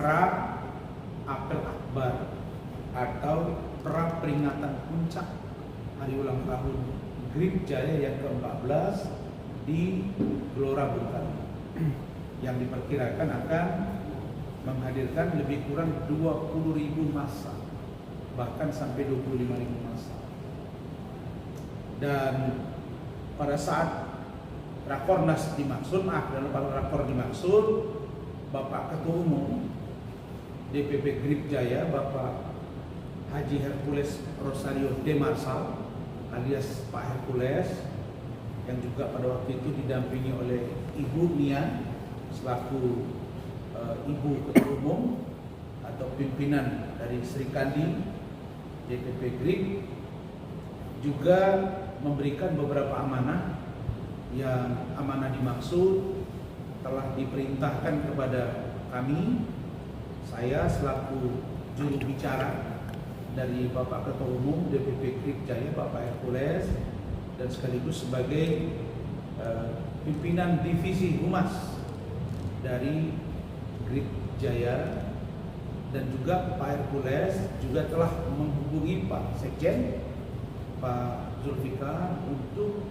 pra apel akbar atau pra peringatan puncak hari ulang tahun GRIP Jaya yang ke-14 di Gelora Bung Karno yang diperkirakan akan menghadirkan lebih kurang 20.000 massa, bahkan sampai 25.000 massa. Dan pada saat Rakornas dimaksud, dalam rakor dimaksud, Bapak Ketua Umum DPP GRIP Jaya, Bapak Haji Hercules Rosario de Marsal alias Pak Hercules, yang juga pada waktu itu didampingi oleh Ibu Nian selaku Ibu Ketua Umum atau pimpinan dari Sri Kandi DPP GRIP, juga memberikan beberapa amanah. Yang amanah dimaksud telah diperintahkan kepada kami, saya selaku juru bicara dari Bapak Ketua Umum DPP GRIP Jaya, Bapak Hercules, dan sekaligus sebagai pimpinan divisi humas dari GRIP Jaya, dan juga Pak Hercules juga telah menghubungi Pak Sekjen, Pak Zulfikar, untuk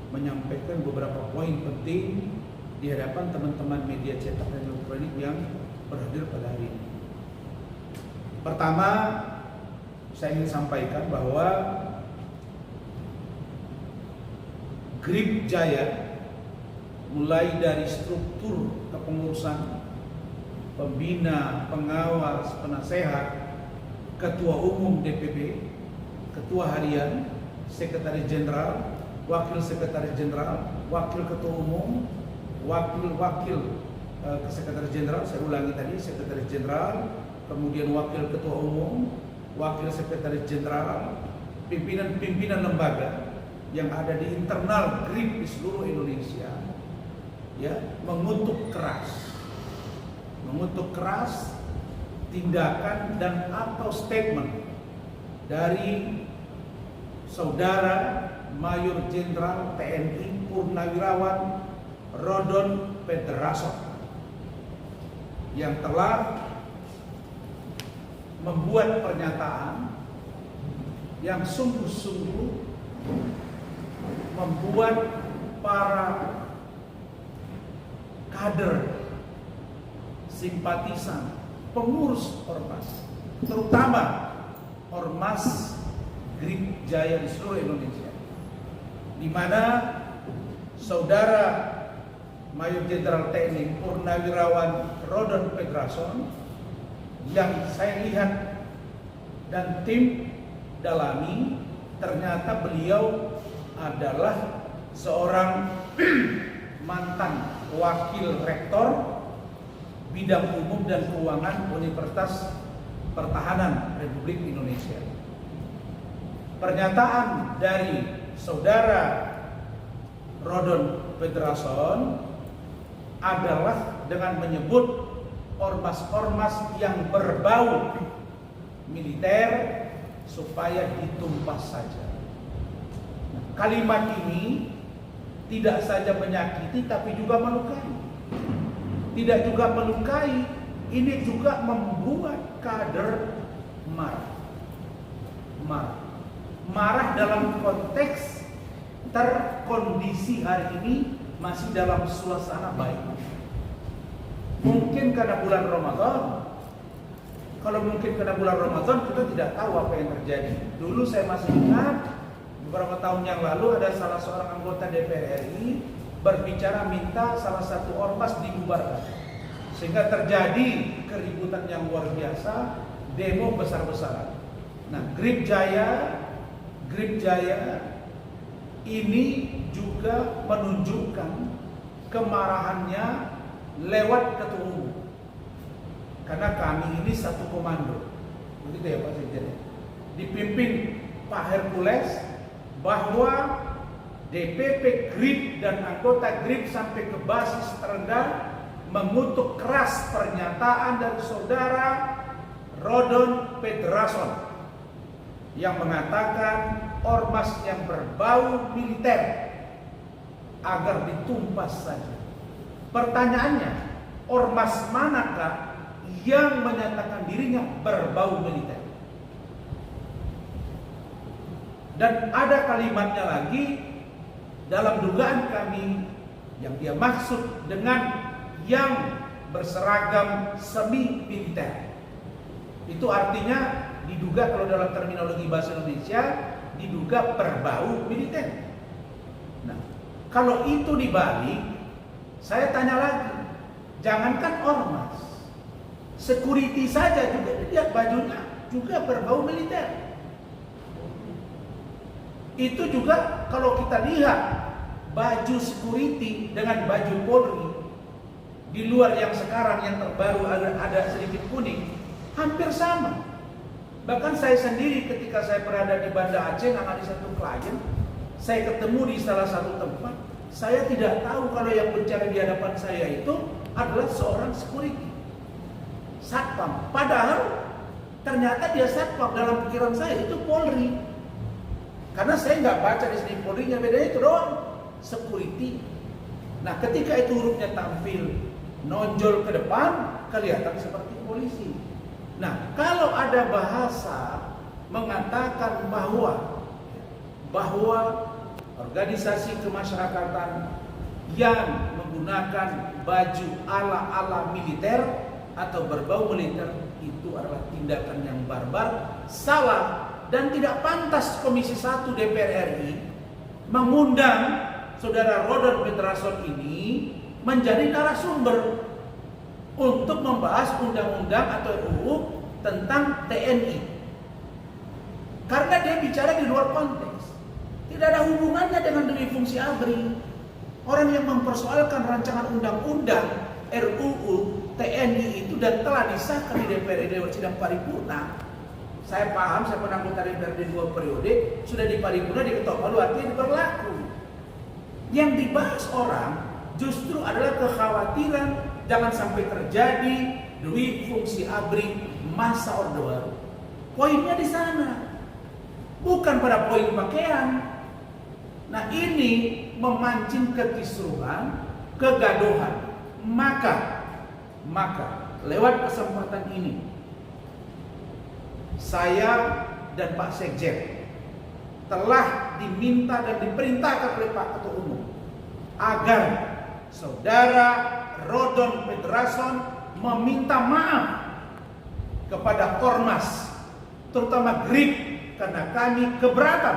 menyampaikan beberapa poin penting di hadapan teman-teman media cetak dan elektronik yang berhadir pada hari ini. Pertama, saya ingin sampaikan bahwa GRIP Jaya mulai dari struktur kepengurusan, pembina, pengawas, penasehat, ketua umum DPP, ketua harian, sekretaris jenderal, wakil sekretaris jenderal, wakil ketua umum, wakil sekretaris jenderal, saya ulangi tadi, sekretaris jenderal, kemudian wakil ketua umum, wakil sekretaris jenderal, pimpinan-pimpinan lembaga yang ada di internal GRIP di seluruh Indonesia, ya, mengutuk keras tindakan dan atau statement dari Saudara Mayor Jenderal TNI Purnawirawan Rodon Pedrason yang telah membuat pernyataan yang sungguh-sungguh membuat para kader, simpatisan, pengurus ormas, terutama ormas GRIP Jaya di seluruh Indonesia, di mana Saudara Mayor Jenderal TNI Purnawirawan Rodon Pedrason, yang saya lihat dan tim dalami, ternyata beliau adalah seorang mantan wakil rektor bidang umum dan keuangan Universitas Pertahanan Republik Indonesia. Pernyataan dari Saudara Rodon Pedrason adalah dengan menyebut ormas-ormas yang berbau militer supaya ditumpas saja. Kalimat ini tidak saja menyakiti tapi juga melukai. Tidak juga melukai, ini juga membuat kader marah. Marah dalam konteks terkondisi hari ini masih dalam suasana baik. Mungkin karena bulan Ramadan. Kalau mungkin karena bulan Ramadan kita tidak tahu apa yang terjadi. Dulu saya masih ingat beberapa tahun yang lalu ada salah seorang anggota DPR RI berbicara minta salah satu ormas dibubarkan, sehingga terjadi keributan yang luar biasa, demo besar-besaran. Nah, GRIP Jaya ini juga menunjukkan kemarahannya lewat ketua umum, karena kami ini satu komando, begitu ya Pak Sekjen, dipimpin Pak Hercules, bahwa DPP GRIP dan anggota GRIP sampai ke basis terendah mengutuk keras pernyataan dari Saudara Rodon Pedrason yang mengatakan ormas yang berbau militer agar ditumpas saja. Pertanyaannya, ormas manakah yang menyatakan dirinya berbau militer. Dan ada kalimatnya lagi dalam dugaan kami yang dia maksud dengan yang berseragam semi militer. Itu artinya diduga, kalau dalam terminologi bahasa Indonesia, diduga berbau militer. Nah, kalau itu dibalik, saya tanya lagi, jangankan ormas, security saja juga lihat bajunya juga berbau militer. Itu juga kalau kita lihat baju security dengan baju Polri, di luar yang sekarang yang terbaru ada sedikit kuning, hampir sama. Bahkan saya sendiri ketika saya berada di Banda Aceh nangani satu klien, saya ketemu di salah satu tempat, saya tidak tahu kalau yang bicara di hadapan saya itu adalah seorang security, satpam. Padahal ternyata dia satpam, dalam pikiran saya itu Polri. Karena saya nggak baca di sini Polri-nya, bedanya itu doang, security. Nah, ketika itu hurufnya tampil nonjol ke depan, kelihatan seperti polisi. Nah, kalau ada bahasa mengatakan bahwa organisasi kemasyarakatan yang menggunakan baju ala-ala militer atau berbau militer, itu adalah tindakan yang barbar, salah, dan tidak pantas Komisi 1 DPR RI mengundang Saudara Rodon Petrason ini menjadi narasumber untuk membahas undang-undang atau RUU tentang TNI. Karena dia bicara di luar konteks. Tidak ada hubungannya dengan demi fungsi ABRI. Orang yang mempersoalkan rancangan undang-undang RUU TNI itu dan telah disahkan di DPR lewat sidang paripurna. Saya paham, saya pernah anggota DPRD 2 periode, sudah di paripurna diketok palu, artinya berlaku. Yang dibahas orang justru adalah kekhawatiran jangan sampai terjadi demi fungsi ABRI masa Orde Baru. Poinnya di sana, bukan pada poin pakaian. Nah, ini memancing kekisruhan, kegaduhan. Maka lewat kesempatan ini, saya dan Pak Sekjen telah diminta dan diperintahkan oleh Pak Ketua Umum agar Saudara Rodon Petrason meminta maaf kepada Ormas, terutama GRIP, karena kami keberatan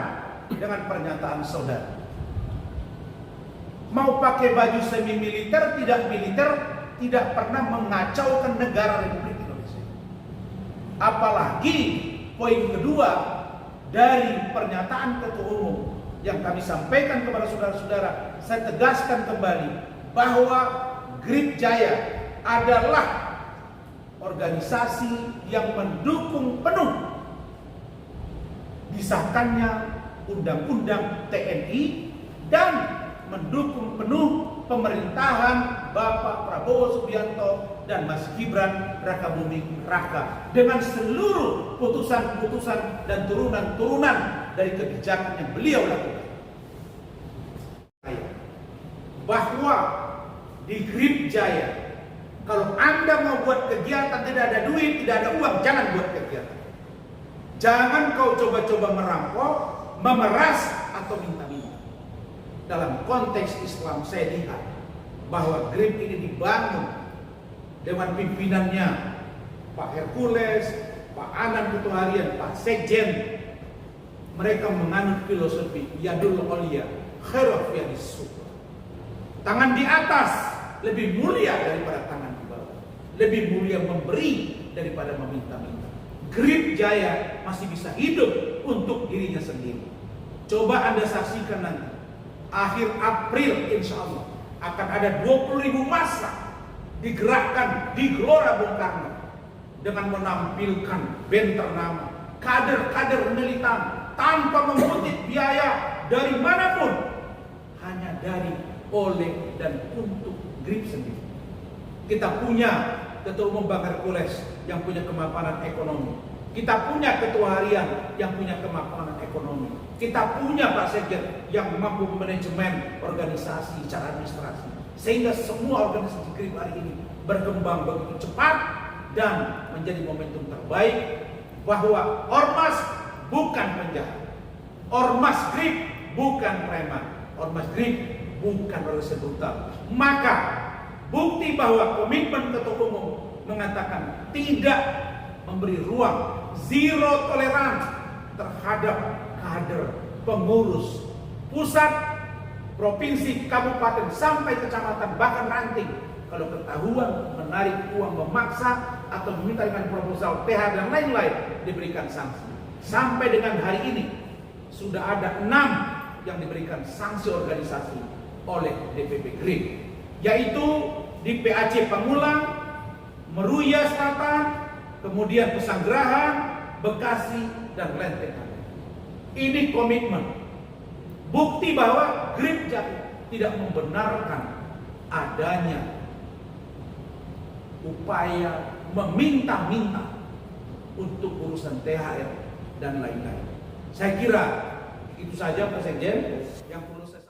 dengan pernyataan saudara. Mau pakai baju semi militer, tidak militer, tidak pernah mengacaukan negara Republik Indonesia. Apalagi poin kedua dari pernyataan Ketua Umum yang kami sampaikan kepada saudara-saudara, saya tegaskan kembali bahwa GRIP Jaya adalah organisasi yang mendukung penuh disahkannya Undang-Undang TNI dan mendukung penuh pemerintahan Bapak Prabowo Subianto dan Mas Gibran Rakabuming Raka dengan seluruh putusan-putusan dan turunan-turunan dari kebijakan yang beliau lakukan. Bahwa di GRIP Jaya, kalau Anda mau buat kegiatan tidak ada duit, tidak ada uang, jangan buat kegiatan. Jangan kau coba-coba merampok, memeras atau minta-minta. Dalam konteks Islam saya lihat bahwa GRIP ini dibangun dengan pimpinannya Pak Hercules, Pak Anan Ketua Harian, Pak Sekjen. Mereka menganut filosofi Yadul Olia, Khairul Yadis Sufla. Tangan di atas lebih mulia daripada tangan di bawah. Lebih mulia memberi daripada meminta-minta. GRIP Jaya masih bisa hidup untuk dirinya sendiri. Coba Anda saksikan nanti, akhir April insya Allah akan ada 20.000 massa digerakkan di Gelora Bung Karno dengan menampilkan band ternama, kader-kader militan tanpa memungut biaya dari manapun, hanya dari, oleh, dan untuk GRIP sendiri. Kita punya Ketua Umum Bang Hercules yang punya kemapanan ekonomi. Kita punya Ketua Harian yang punya kemapanan ekonomi. Kita punya Pak Sekjen yang mampu manajemen organisasi secara administrasi. Sehingga semua organisasi GRIP hari ini berkembang begitu cepat dan menjadi momentum terbaik bahwa ormas bukan penjahat, ormas Grip bukan preman, ormas Grip bukan organisasi brutal. Maka bukti bahwa komitmen Ketua Umum mengatakan tidak memberi ruang, zero tolerance terhadap kader, pengurus pusat, provinsi, kabupaten, sampai kecamatan, bahkan ranting. Kalau ketahuan menarik uang memaksa atau meminta dengan proposal PH dan lain-lain, diberikan sanksi. Sampai dengan hari ini sudah ada 6 yang diberikan sanksi organisasi oleh DPP Grip, yaitu di PAC Pamulang, Meruya Selatan, kemudian Pesanggerahan, Bekasi, dan Lenteng. Ini komitmen, bukti bahwa Grip Jaya tidak membenarkan adanya upaya meminta-minta untuk urusan THR dan lain-lain. Saya kira itu saja Pak Sekjen yang perlu saya